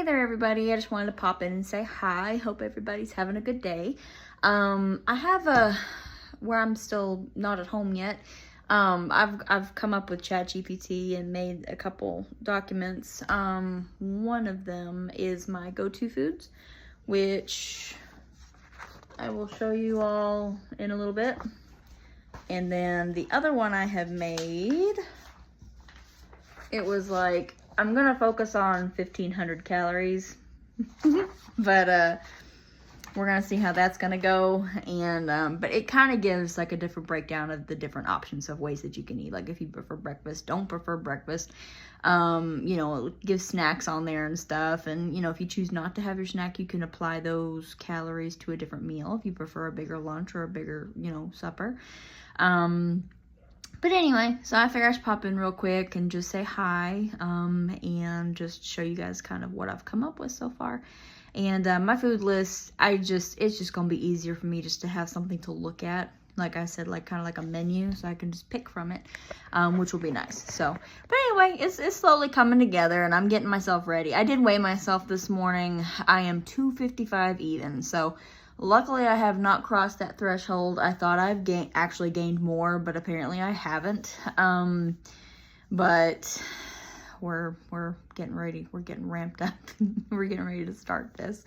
Hey there, everybody. I just wanted to pop in and say hi. Hope everybody's having a good day. I have where I'm still not at home yet. I've come up with ChatGPT and made a couple documents. One of them is my go-to foods, which I will show you all in a little bit. And then the other one I have made, it was like, I'm gonna focus on 1,500 calories, but we're gonna see how that's gonna go. And but it kind of gives like a different breakdown of the different options of ways that you can eat. Like if you prefer breakfast, don't prefer breakfast. You know, it gives snacks on there and stuff. And you know, if you choose not to have your snack, you can apply those calories to a different meal if you prefer a bigger lunch or a bigger, you know, supper. But anyway, so I figured I should pop in real quick and just say hi, and just show you guys kind of what I've come up with so far. And my food list, it's just going to be easier for me just to have something to look at. Like I said, like kind of like a menu, so I can just pick from it, which will be nice. So, but anyway, it's slowly coming together, and I'm getting myself ready. I did weigh myself this morning. I am 255 even, so luckily I have not crossed that threshold. I thought I've actually gained more, but apparently I haven't. But we're getting ready. We're getting ramped up. We're getting ready to start this.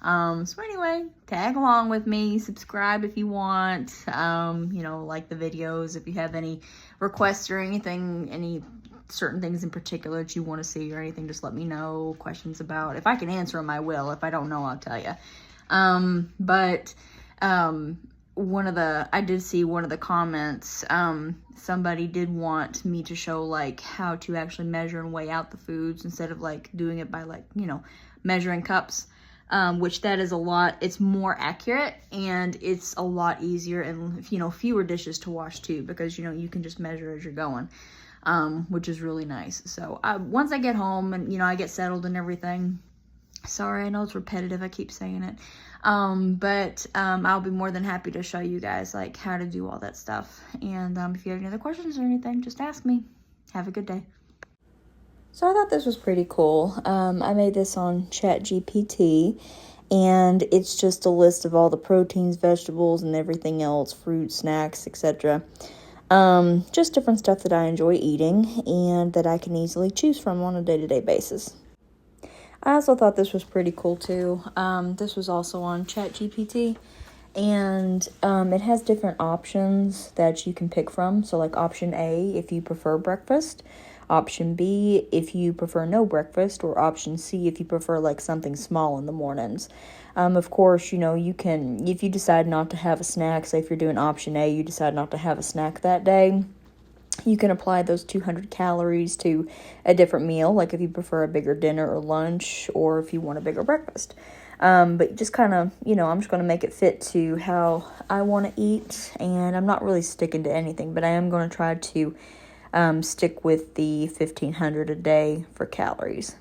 So anyway, tag along with me, subscribe if you want, you know, like the videos. If you have any requests or anything, any certain things in particular that you want to see or anything, just let me know. Questions about, if I can answer them, I will. If I don't know, I'll tell you. I did see one of the comments, somebody did want me to show like how to actually measure and weigh out the foods instead of like doing it by like, you know, measuring cups, which that is it's more accurate and it's a lot easier and, you know, fewer dishes to wash too, because, you know, you can just measure as you're going, which is really nice. So, once I get home and, you know, I get settled and everything, sorry, I know it's repetitive, I keep saying it, but I'll be more than happy to show you guys like how to do all that stuff. And if you have any other questions or anything, just ask me. Have a good day. So I thought this was pretty cool. I made this on ChatGPT, and it's just a list of all the proteins, vegetables, and everything else, fruit, snacks, etc. Just different stuff that I enjoy eating and that I can easily choose from on a day-to-day basis. I also thought this was pretty cool too. This was also on ChatGPT, and it has different options that you can pick from. So like option A, if you prefer breakfast, option B, if you prefer no breakfast, or option C, if you prefer like something small in the mornings. Of course, you know, you can, if you decide not to have a snack, say if you're doing option A, you decide not to have a snack that day, you can apply those 200 calories to a different meal, like if you prefer a bigger dinner or lunch, or if you want a bigger breakfast. But just kind of, you know, I'm just going to make it fit to how I want to eat, and I'm not really sticking to anything, but I am going to try to stick with the 1,500 a day for calories.